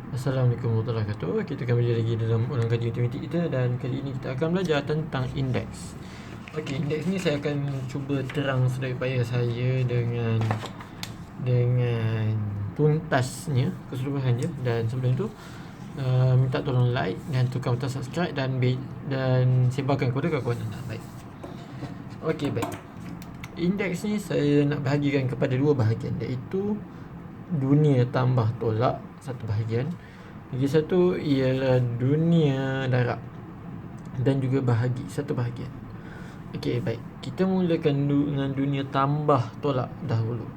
Assalamualaikum warahmatullahi wabarakatuh. Kita kembali lagi dalam ulang kaji matematik kita, dan kali ini kita akan belajar tentang indeks. Okey, indeks ni saya akan cuba terang sedaya upaya saya dengan tuntasnya, keseluruhannya. Dan sebelum itu minta tolong like dan tukar butang subscribe dan sebarkan kepada kawan-kawan anda. Baik. Okey, baik. Indeks ni saya nak bahagikan kepada dua bahagian, iaitu dunia tambah tolak satu bahagian, lagi satu ialah dunia darab dan juga bahagi satu bahagian. Okey, baik. Kita mulakan dengan dunia tambah tolak dahulu.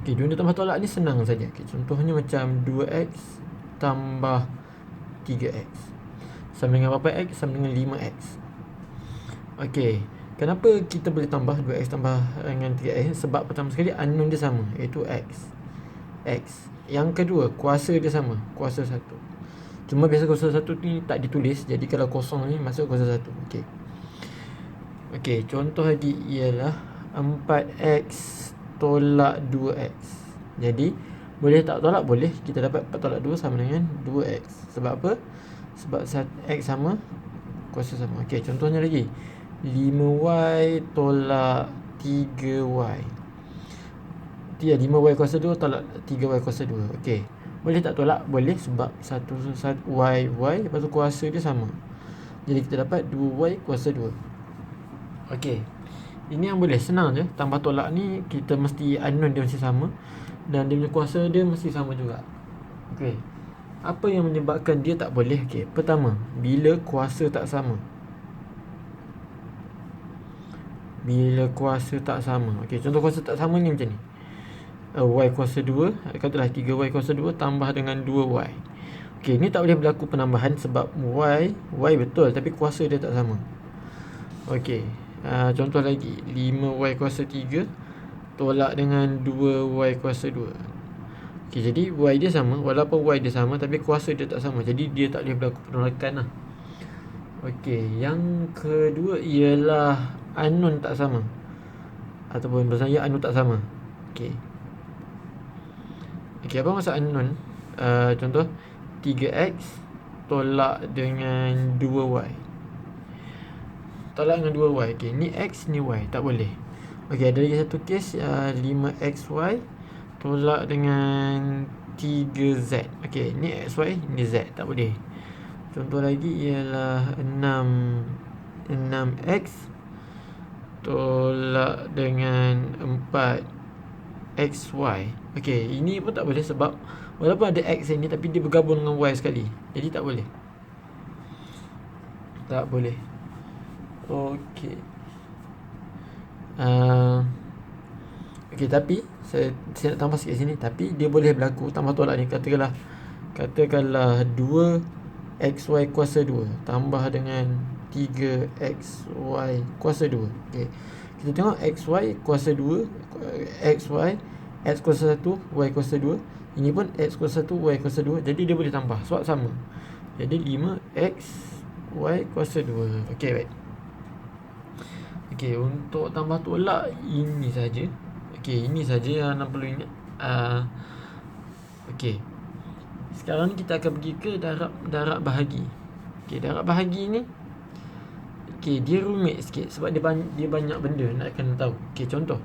Okey, dunia tambah tolak ni senang saja. Okay, contohnya macam 2x tambah 3x sama dengan berapa x? Sama dengan 5x. Okey, kenapa kita boleh tambah 2x tambah dengan 3x? Sebab pertama sekali unknown dia sama, iaitu x. Yang kedua, kuasa dia sama, kuasa 1. Cuma biasa kuasa 1 ni tak ditulis, jadi kalau kosong ni masuk kuasa 1. Okey. Okey, contoh lagi ialah 4x tolak 2x. Jadi boleh tak tolak? Boleh. Kita dapat 4 tolak 2 sama dengan 2x. Sebab apa? Sebab x sama, kuasa sama. Okey, contohnya lagi 5y tolak 3y. 5y kuasa 2 tolak 3y kuasa 2. Okey, boleh tak tolak? Boleh, sebab satu y, lepas tu kuasa dia sama. Jadi kita dapat 2y kuasa 2. Okey, ini yang boleh, senang je. Tambah tolak ni kita mesti unknown dia mesti sama, dan dia punya kuasa dia mesti sama juga. Okey, apa yang menyebabkan dia tak boleh? Okey, pertama, bila kuasa tak sama. Bila kuasa tak sama. Okey, contoh kuasa tak sama ni macam ni. Y kuasa 2, katalah 3y kuasa 2 tambah dengan 2y. Okey, ni tak boleh berlaku penambahan sebab y betul, tapi kuasa dia tak sama. Okey, contoh lagi 5y kuasa 3 tolak dengan 2y kuasa 2. Okey, jadi y dia sama, walaupun y dia sama tapi kuasa dia tak sama, jadi dia tak boleh berlaku penolakan lah. Okey, yang kedua ialah unknown tak sama, ataupun bahasa saya unknown tak sama. Okey, apa maksud unknown? Contoh 3x tolak dengan 2y. Tolak dengan 2y. Okey, ni x, ni y, tak boleh. Okey, ada lagi satu kes, 5xy tolak dengan 3z. Okey, ni xy, ni z, tak boleh. Contoh lagi ialah 6x tolak dengan 4xy. Okey, ini pun tak boleh sebab walaupun ada x ni tapi dia bergabung dengan y sekali. Jadi tak boleh. Tak boleh. Okey. Okey, tapi saya nak tambah sikit sini. Tapi dia boleh berlaku tambah tolak ni. Katakanlah 2xy kuasa 2 tambah dengan 3xy kuasa 2. Okey, kita tengok xy kuasa 2, xy, x kuasa 1, y kuasa 2. Ini pun x kuasa 1, y kuasa 2. Jadi dia boleh tambah sebab sama. Jadi 5x y kuasa 2. Okey, baik. Okey, untuk tambah tolak ini saja. Okey, ini saja yang perlu ingat. Okey, sekarang kita akan pergi ke darab bahagi. Okey, darab bahagi ni, okey, dia rumit sikit sebab dia banyak benda nak kena tahu. Okey, contoh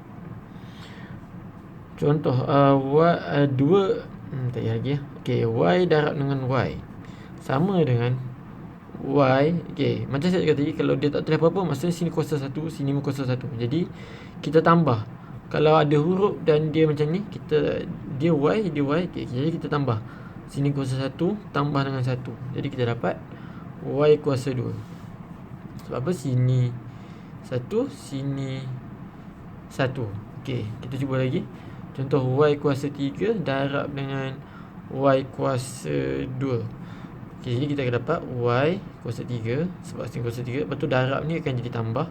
y 2 tak payah lagi ya. Okey, y darab dengan y sama dengan y. Okey, macam saya cakap tadi, kalau dia tak tulis apa-apa, maksudnya sini kuasa 1, sini kuasa 1. Jadi kita tambah. Kalau ada huruf dan dia macam ni, dia y. Okey, jadi kita tambah. Sini kuasa 1 tambah dengan 1. Jadi kita dapat y kuasa 2. Sebab apa? Sini 1, sini 1. Okey, kita cuba lagi. Contoh y kuasa 3 darab dengan y kuasa 2. Okey, jadi kita akan dapat y kuasa 3 sebab sini kuasa 3. Lepas tu darab ni akan jadi tambah.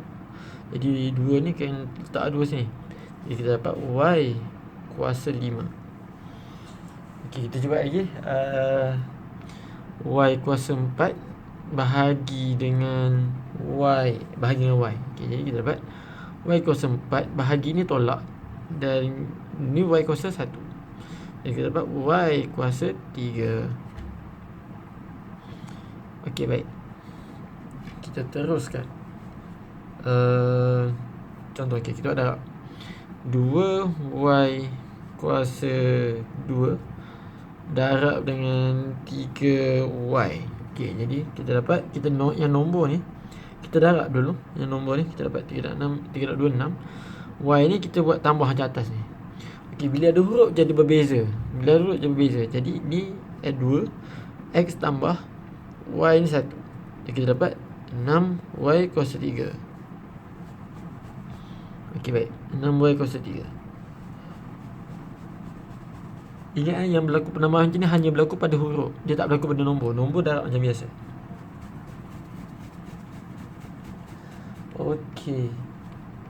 Jadi 2 ni akan letak 2 sini. Jadi kita dapat y kuasa 5. Okey, kita cuba lagi. Y kuasa 4 bahagi dengan y. Okey, jadi kita dapat y kuasa 4 bahagi ni tolak, dan ni y kuasa 1. Jadi kita dapat y kuasa 3. Okey, baik. Kita teruskan. Contoh, okey, kita ada 2y kuasa 2 darab dengan 3y. Okey, jadi kita dapat yang nombor ni kita darab dulu. Yang nombor ni kita dapat 3.26. Y ni kita buat tambah macam atas ni. Okey, bila ada huruf jadi berbeza. Jadi ni 2 x tambah y ni 1. Jadi kita dapat 6y kuasa 3. Okey, baik. 6y kuasa 3. Ingat yang berlaku penambahan macam ni hanya berlaku pada huruf. Dia tak berlaku pada nombor. Nombor darab macam biasa. Okey.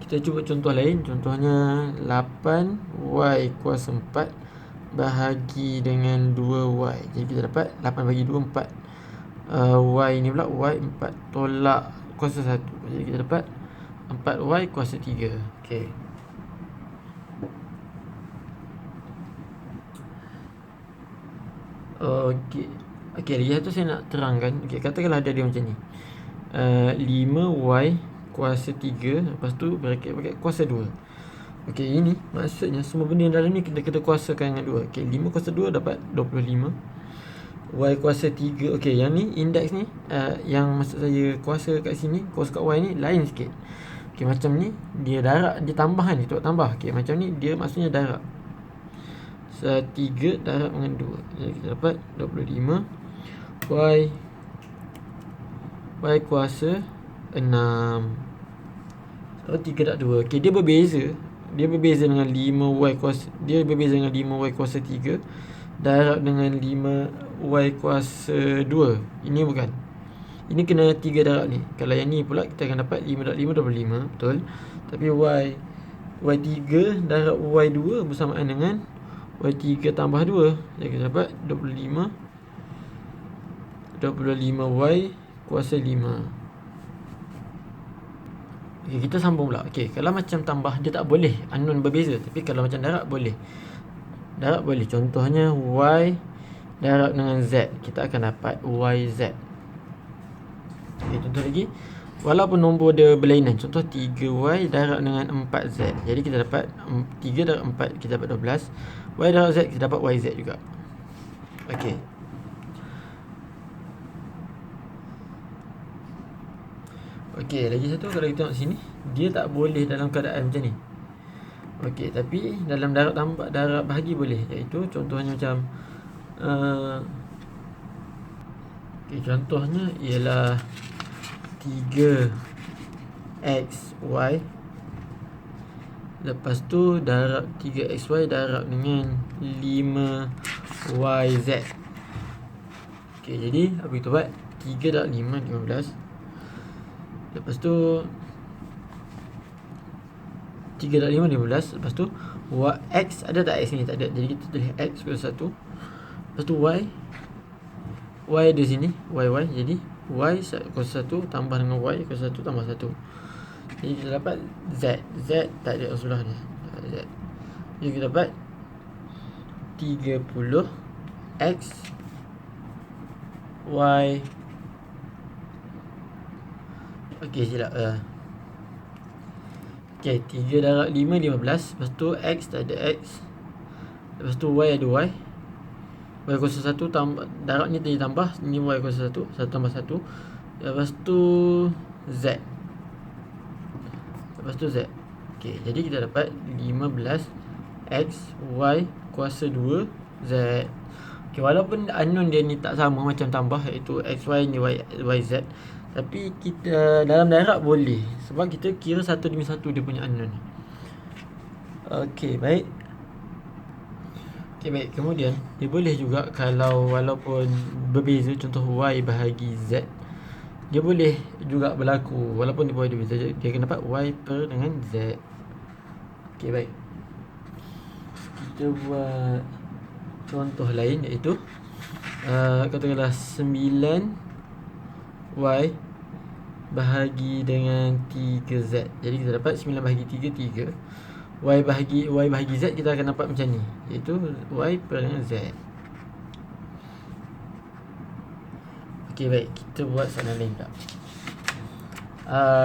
Kita cuba contoh lain. Contohnya 8y kuasa 4 bahagi dengan 2y. Jadi kita dapat 8 bagi 2 4. Y ni pula y 4 tolak kuasa 1. Jadi kita dapat 4y kuasa 3. Okey. Okey, lagi satu saya nak terangkan. Okey, katakanlah ada dia macam ni. 5y kuasa 3, lepas tu bracket kuasa 2. Okey, ini maksudnya semua benda yang dalam ni kita kuasakan dengan 2. Okey, 5 kuasa 2 dapat 25. Y kuasa 3. Okey, yang ni indeks ni yang maksud saya kuasa kat sini, kuasa kat y ni lain sikit. Okey, macam ni dia darab, dia tambah kan, dia tambah. Okey, macam ni dia maksudnya darab. 3 darab dengan 2. Jadi kita dapat 25 y kuasa 6. So 3 darab 2. Okey, dia berbeza dengan 5y kuasa 3 darab dengan 5y kuasa 2. Ini bukan. Ini kena 3 darab ni. Kalau yang ni pula kita akan dapat 5 darab 5 25, betul. Tapi y3 darab y2 bersamaan dengan y3 tambah 2. Jadi kita dapat 25y kuasa 5. Okey, kita sambung pula. Okey, kalau macam tambah dia tak boleh, unknown berbeza. Tapi kalau macam darab boleh. Darab boleh. Contohnya y darab dengan z, kita akan dapat yz. Okey, contoh lagi. Walaupun nombor dia berlainan. Contoh 3y darab dengan 4z. Jadi kita dapat 3 darab 4, kita dapat 12. Y darab z, kita dapat yz juga. Okey. Okey, lagi satu kalau kita tengok sini, dia tak boleh dalam keadaan macam ni. Okey, tapi dalam darab tambah, darab bahagi boleh. Iaitu contohnya macam okey, contohnya ialah 3xy lepas tu darab 3xy darab dengan 5yz. Okey, jadi apa kita buat? 3 darab 5 15. Lepas tu 3 darab 5 15. Lepas tu x ada tak x ni? Tak ada. Jadi kita tulis x kuasa 1. Lepas tu y ada sini, y. Jadi y kuasa 1 tambah dengan y kuasa 1 tambah 1. Jadi kita dapat z. Z tak ada sebelah ni. Z. Jadi kita dapat 30 x y. Okey, silap. Okey, 3 darab 5 15. Lepas tu x tak ada x. Lepas tu y ada y. Y kuasa 1 tambah, darab ni tadi tambah, ni y kuasa 1, 1 tambah 1. Lepas tu z. Okey, jadi kita dapat 15 x y kuasa 2 z. Okey, walaupun unknown dia ni tak sama macam tambah, iaitu x y ni y z, tapi kita dalam darab boleh sebab kita kira satu demi satu dia punya unknown. Okey, baik. Kemudian dia boleh juga kalau walaupun berbeza, contoh y bahagi z, dia boleh juga berlaku walaupun dia berbeza, dia akan dapat y per dengan z. Okey, baik. Kita buat contoh lain, iaitu katakanlah 9y bahagi dengan 3z. Jadi kita dapat 9 bahagi 3 3. Y bahagi z kita akan dapat macam ni, iaitu y per dengan z. Okey, baik. Kita buat soalan lain pula.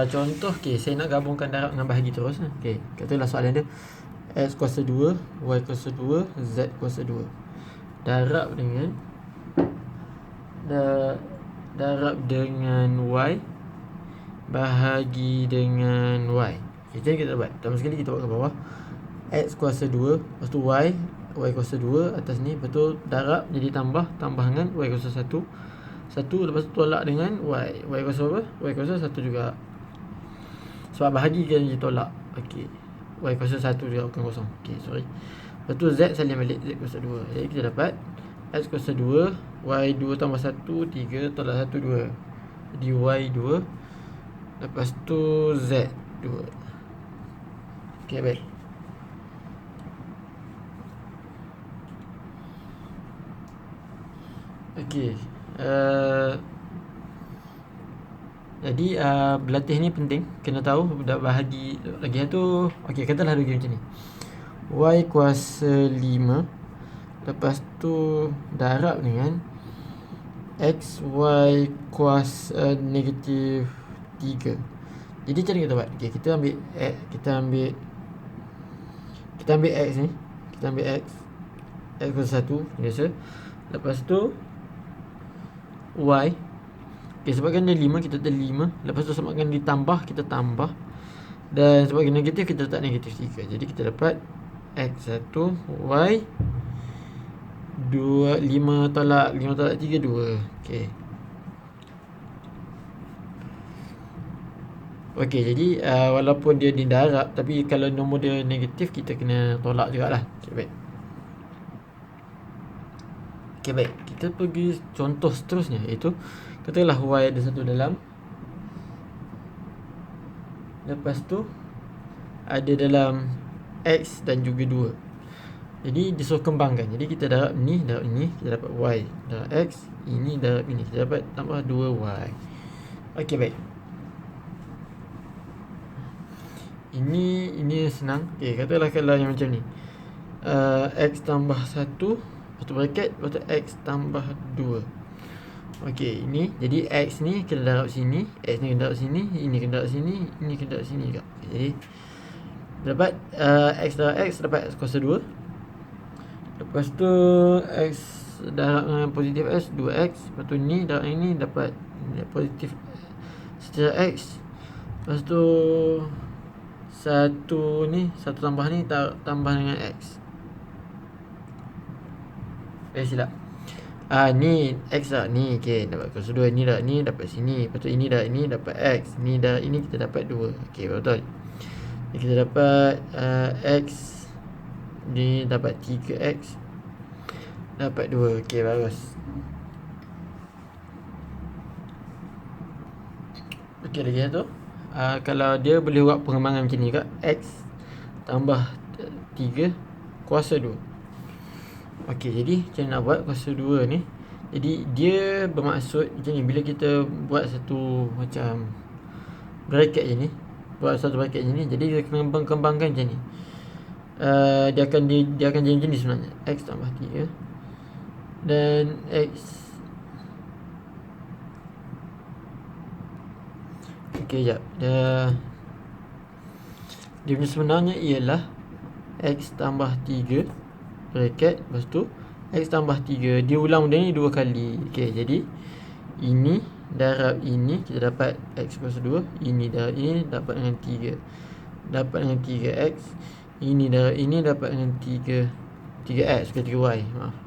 Contoh, saya nak gabungkan darab dengan bahagi terus. Katalah soalan dia x kuasa 2, y kuasa 2, z kuasa 2. Darab dengan y bahagi dengan y. Jadi kita buat. Pertama sekali kita buat ke bawah. X kuasa 2, lepas tu y kuasa 2 atas ni, lepas tu darab jadi tambah dengan y kuasa 1. Lepas tu tolak dengan y kuasa apa? Y kuasa 1 juga. Sebab bahagi kan dia tolak. Okey. Y kuasa 1 juga bukan kosong. Okey, sorry. Lepas tu z salin balik, z kuasa 2. Jadi kita dapat x kuasa 2, y 2 tambah 1, 3, tolak 1, 2. Jadi y 2. Lepas tu z 2. Okey, baik. Okey. Jadi berlatih ni penting. Kena tahu dah bahagi lagi tu. Okey, katalah lagi macam ni. Y kuasa 5. Lepas tu darab dengan x y kuasa negatif 3. Jadi macam mana kita buat? Okey, kita ambil x ni. Kita ambil x kuasa 1 biasa. Lepas tu y. Okey, sebabkan dia 5, kita letak 5. Lepas tu sebabkan ditambah, kita tambah. Dan sebabkan negatif, kita letak negatif 3. Jadi kita dapat x1, y 2, 5 tolak 3, 2. Okey. Okey, jadi walaupun dia didarab, tapi kalau nombor dia negatif, kita kena tolak jugalah. Okey, baik. Okey, baik. Kita pergi contoh seterusnya, iaitu katalah y ada satu dalam. Lepas tu ada dalam x dan juga 2. Jadi disuruh kembangkan. Jadi kita darab ni, kita dapat y darab x, ini darab ini, kita dapat tambah 2y. Okey, baik. Ini senang. Okey, katalah kalau yang macam ni. X tambah 1, lepas tu bracket, lepas tu x tambah 2. Okey, ini jadi x ni kena darab sini, x ni kena darab sini, ini kena darab sini, ini kena darab sini juga. Okay, jadi dapat x darab x dapat x kuasa 2. Lepas tu x darab dengan positif x 2x. Lepas tu ni darab ini dapat positif secara x. Lepas tu 1 ni, 1 tambah ni tambah dengan x. Silap. Ni x lah ni. Okey, dapat kuasa 2. Ni dah, ni dapat sini. Lepas tu ini dah, ini dapat x. Ni dah, ini kita dapat 2. Okey, betul. Jadi kita dapat x ni dapat 3x dapat 2. Okey, bagus. Okey, lagi satu. Kalau dia boleh buat pengembangan macam ni kat x tambah 3 kuasa 2. Okey, jadi macam nak buat kuasa 2 ni. Jadi dia bermaksud macam ni, bila kita buat satu macam bracket je ni, buat satu bracket je ni, jadi dia kembangkan macam ni. Dia akan jadi macam ni sebenarnya. X tambah 3 dan x. Okey, jap. Dia punya sebenarnya ialah x tambah 3 bracket, lepas tu x tambah 3. Dia ulang benda ni 2 kali. Okey, jadi ini darab ini, kita dapat x kuasa 2. Ini darab ini dapat dengan 3. Dapat dengan 3x. Ini darab ini dapat dengan 3x ke 3y. Maaf.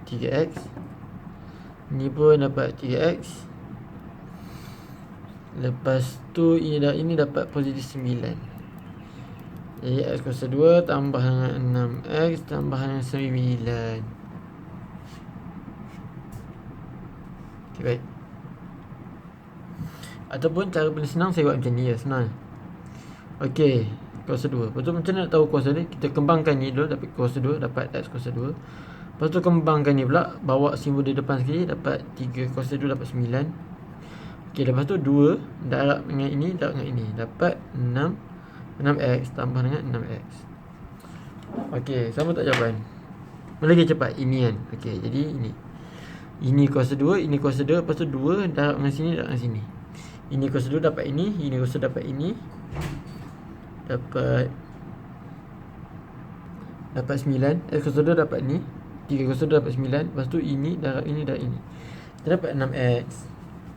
3x. Ni pun dapat 3x. Lepas tu ini dapat positif 9. Jadi x kuasa 2 tambah dengan 6x tambah dengan 9. Okay, baik. Ataupun cara paling senang saya buat macam ni ya, senang. Okey, kuasa 2. Lepas tu macam mana nak tahu kuasa ni? Kita kembangkan ni dulu, dapat kuasa 2, dapat x kuasa 2. Lepas tu kembangkan ni pula, bawa simbol di depan sekali, dapat 3 kuasa 2 dapat 9. Okey, lepas tu 2 darab dengan ini, darab dengan ini, dapat 6x tambah dengan 6x. Okey, sama tak jawapan? Mana lagi cepat? Ini kan. Okey, jadi ini. Ini kuasa 2, ini kuasa 2, lepas tu 2 darab dengan sini, darab dengan sini. Ini kuasa 2 dapat ini kuasa dapat ini. Dapat 9. Kuasa 2 dapat ni. 3 kuasa 2 dapat 9. Lepas tu ini darab ini, darab ini. Kita dapat 6x.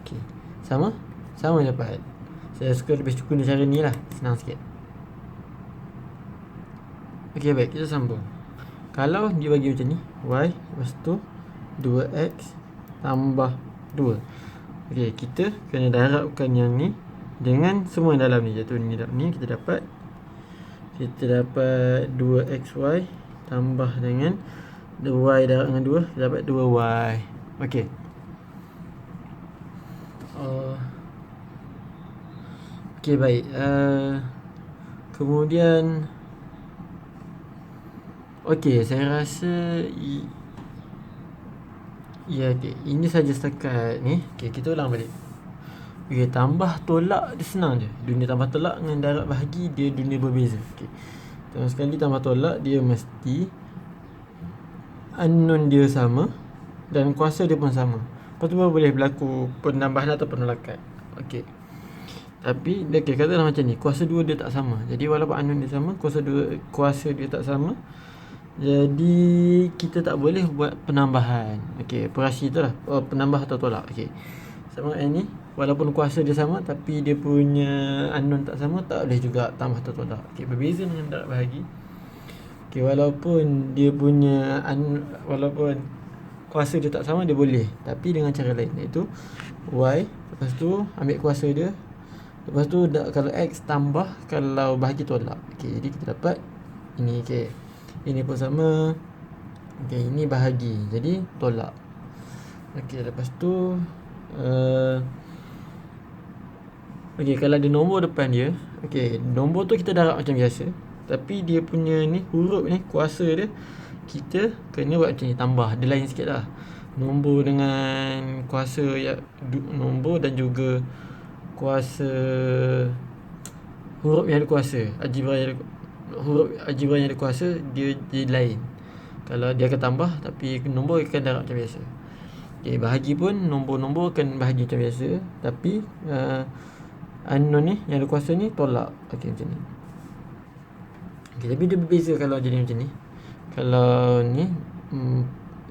Okey. Sama? Sama dapat. Saya suka lebih suka cara ni lah. Senang sikit. Okey, baik. Kita sambung. Kalau dia bagi macam ni, y, lepas tu 2x tambah 2. Okey, kita kena darabkan yang ni dengan semua dalam ni. Jatuh ni dalam ni, kita dapat 2xy tambah dengan y darab dengan 2, kita dapat 2y. Okey. Okey, baik. Kemudian okey, saya rasa ya, okey. Ini saja setakat ni. Okey, kita ulang balik. Okey, tambah tolak dia senang je. Dunia tambah tolak dengan darab bahagi dia dunia berbeza. Okey. Terus sekali tambah tolak dia mesti unknown dia sama dan kuasa dia pun sama. Lepas tu baru boleh berlaku penambahan atau penolakan. Okey. Tapi okey, katakanlah macam ni, kuasa 2 dia tak sama. Jadi walaupun unknown dia sama, kuasa dia tak sama. Jadi kita tak boleh buat penambahan. Okey, operasi tu lah. Penambah atau tolak. Okey. Sama yang ni, walaupun kuasa dia sama tapi dia punya unknown tak sama, tak boleh juga tambah atau tolak. Okey, berbeza dengan darab bahagi. Okey, walaupun dia punya walaupun kuasa dia tak sama, dia boleh, tapi dengan cara lain, iaitu y, lepas tu ambil kuasa dia, lepas tu kalau x tambah kalau bahagi tolak. Okey, jadi kita dapat ini. Okey, ini pun sama. Okey, ini bahagi, jadi tolak. Okey, lepas tu okey, kalau ada nombor depan dia, okey, nombor tu kita darab macam biasa, tapi dia punya ni huruf ni, kuasa dia kita kena buat macam ni, tambah. Dia lain sikit lah. Nombor dengan kuasa yang nombor dan juga kuasa huruf yang ada kuasa, huruf algebra yang ada kuasa dia lain. Kalau dia akan tambah tapi nombor akan darab macam biasa. Okey, bahagi pun nombor-nombor akan bahagi macam biasa, tapi unknown ni yang ada kuasa ni tolak. Okey, macam ni. Okey, tapi dia berbeza kalau jadi macam ni. Kalau ni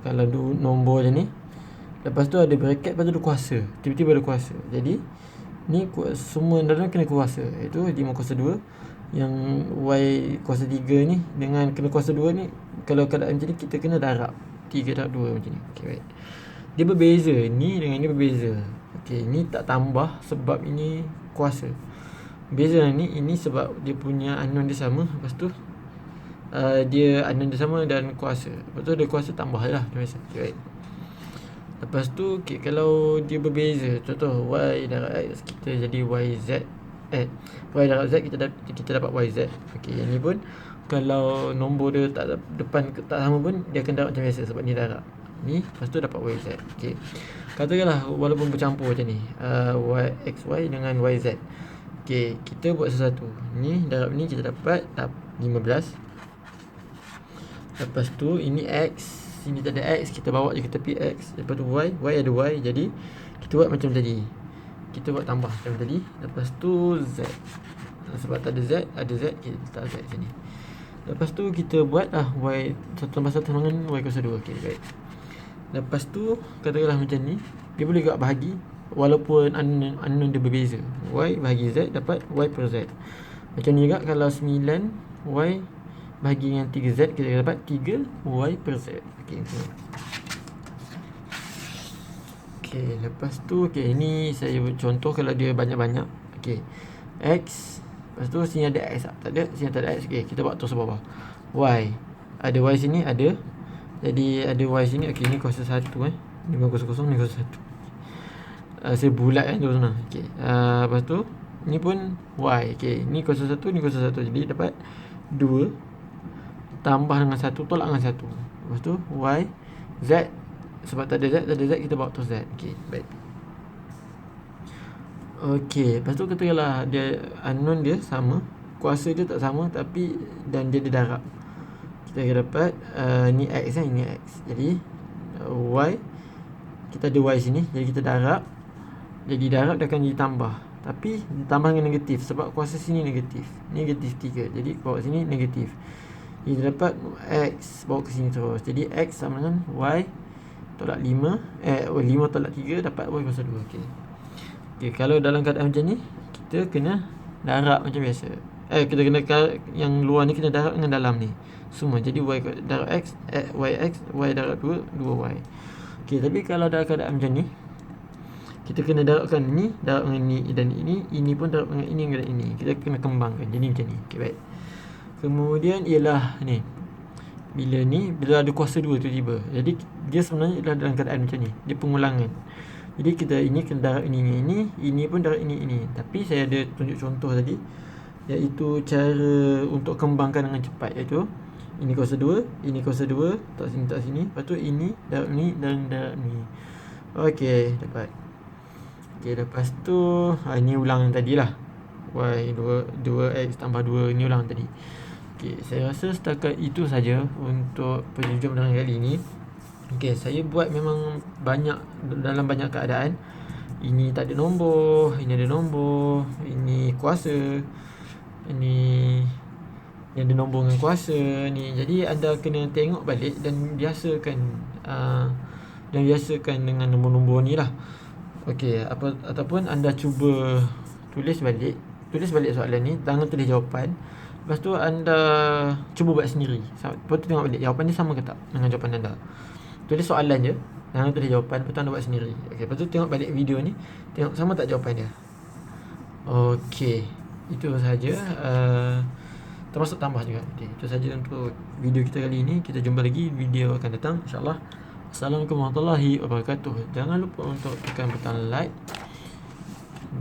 kalau nombor je ni, lepas tu ada bracket, lepas tu ada kuasa, tiba-tiba ada kuasa. Jadi ni semua dalam kena kuasa, iaitu 5 kuasa 2. Yang y kuasa 3 ni dengan kena kuasa 2 ni, kalau keadaan macam ni kita kena darab 3 darab 2 macam ni. Okey, baik. Dia berbeza, ni dengan ni berbeza. Okey, ni tak tambah sebab ini kuasa. Beza ni, ini sebab dia punya unknown dia sama, lepas tu dia unknown dia sama dan kuasa. Lepas tu dia kuasa tambah lah macam biasa. Okay, baik. Lepas tu okay, kalau dia berbeza, contoh y darab x, kita jadi yz. Y darab z, kita dapat yz. Okey, yang ni pun kalau nombor dia tak depan tak sama pun, dia akan darab macam biasa sebab ni darab ni, lepas tu dapat yz. Okey, katakanlah walaupun bercampur macam ni, xy dengan yz. Okey, kita buat sesuatu. Ni darab ni kita dapat 15. Lepas tu ini x, sini tak ada x, kita bawa je ke tepi x. Lepas tu y ada y, jadi kita buat macam tadi. Kita buat tambah macam tadi. Lepas tu z, sebab tak ada z, ada z, kita letak z sini. Lepas tu kita buat y 1 tambah 1 dengan y kuasa 2. Okey, baik. Lepas tu katakanlah macam ni, dia boleh juga bahagi walaupun unknown dia berbeza. Y bahagi z dapat y per z. Macam ni juga kalau 9 y bahagi dengan 3z, kita dapat 3y per z. Okey, okey, lepas tu okey, ini saya contoh kalau dia banyak-banyak. Okey, x, lepas tu sini ada x, tak ada, sini tak ada x. Okey, kita buat terus bawah. Y, ada y sini, ada. Jadi ada y sini. Okey, ni kuasa 1 ni bukan kuasa kosong, ni kuasa 1. Saya bulat kan tu sana. Okey, lepas tu ni pun y. Okey, ni kuasa 1, ni kuasa 1. Jadi dapat 2 tambah dengan 1 tolak dengan 1. Lepas tu y z, sebab tak ada z, kita bawa terus z. Okey, baik. Okey, lepas tu katakanlah dia unknown dia sama, kuasa dia tak sama, tapi dan dia ada darab. kita akan dapat ni X kan, ini X. Jadi Y, kita ada Y sini, jadi kita darab. Jadi darab dia akan ditambah, tapi ditambah dengan negatif sebab kuasa sini negatif. Negatif 3, jadi bawa sini negatif. Kita dapat X bawa ke sini terus. Jadi X sama dengan Y tolak 5, 5 tolak 3 dapat Y kuasa 2. Okey, kalau dalam keadaan macam ni, kita kena darab macam biasa. Kita kena yang luar ni kena darab dengan dalam ni semua. Jadi Y darab X, Y darab 2, 2Y. Okey, tapi kalau dalam keadaan macam ni, kita kena darabkan ni, darab dengan ni dan ini pun darab dengan ini dan ini. Kita kena kembangkan. Jadi macam ni. Okey, baik. Kemudian ialah ni. Bila ada kuasa 2 tiba-tiba. Jadi dia sebenarnya ialah dalam keadaan macam ni. Dia pengulangan. Jadi kita ini kena darab ini pun darab ini. Tapi saya ada tunjuk contoh tadi, iaitu cara untuk kembangkan dengan cepat, iaitu ini kuasa 2, ini kuasa 2, tak sini. Lepas tu ini darab ni dan darab ni. Okey, dapat. Okey, lepas tu ini ulang tadi lah. Y 2X tambah 2, ini ulang tadi. Okey, saya rasa setakat itu saja untuk perjumpaan kali ini. Okey, saya buat memang dalam banyak keadaan. Ini tak ada nombor, ini ada nombor, ini kuasa, ini ada nombor dengan kuasa ni. Jadi anda kena tengok balik dan biasakan dengan nombor-nombor ni lah. Okey, ataupun anda cuba tulis balik soalan ni, jangan tulis jawapan. Lepas tu anda cuba buat sendiri. Lepas tu tengok balik jawapan ni sama ke tak dengan jawapan anda. Tulis soalan je, jangan tulis jawapan. Lepas tu anda buat sendiri. Okey, lepas tu tengok balik video ni, tengok sama tak jawapan dia. Okey, itu sahaja. Termasuk tambah juga. Okey, itu sahaja untuk video kita kali ini. Kita jumpa lagi video akan datang, insya-Allah. Assalamualaikum warahmatullahi wabarakatuh. Jangan lupa untuk tekan butang like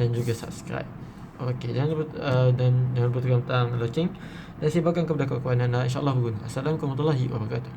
dan juga subscribe. Okey, jangan lupa tekan butang loceng dan sebarkan kepada kawan-kawan anda, insya-Allah berguna. Assalamualaikum warahmatullahi wabarakatuh.